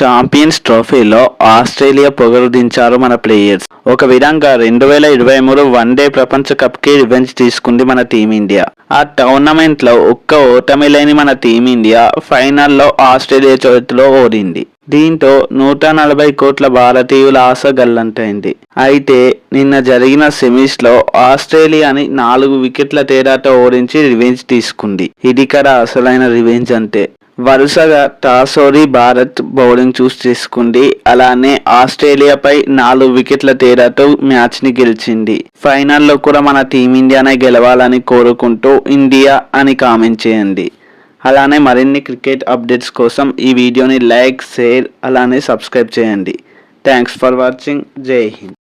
Champions ట్రోఫీలో Australia పొగరు దించారు మన ప్లేయర్స్. ఒక విధంగా 2023 వన్డే ప్రపంచ కప్కి రివెంజ్ తీసుకుంది మన టీమిండియా. ఆ టోర్నమెంట్లో ఒక్క ఓటమి లేని మన టీమిండియా ఫైనల్లో ఆస్ట్రేలియా చేతిలో ఓడింది. దీంతో 140 కోట్ల భారతీయుల ఆశ గల్లంతైంది. అయితే నిన్న జరిగిన సెమీస్లో ఆస్ట్రేలియాని 4 వికెట్ల తేడాతో ఓడించి రివెంజ్ తీసుకుంది. ఇది కదా అసలైన రివెంజ్ అంటే. వరుసగా టాస్ ఓడి భారత్ బౌలింగ్ చూస్ చేసుకుంది. అలానే ఆస్ట్రేలియాపై 4 వికెట్ల తేడాతో మ్యాచ్ ని గెలిచింది. ఫైనల్లో కూడా మన టీమిండియానే గెలవాలని కోరుకుంటూ ఇండియా అని కామెంట్ చేయండి. అలానే మరిన్ని క్రికెట్ అప్డేట్స్ కోసం ఈ వీడియోని లైక్, షేర్ అలానే సబ్స్క్రైబ్ చేయండి. Thanks for watching. జై హింద్.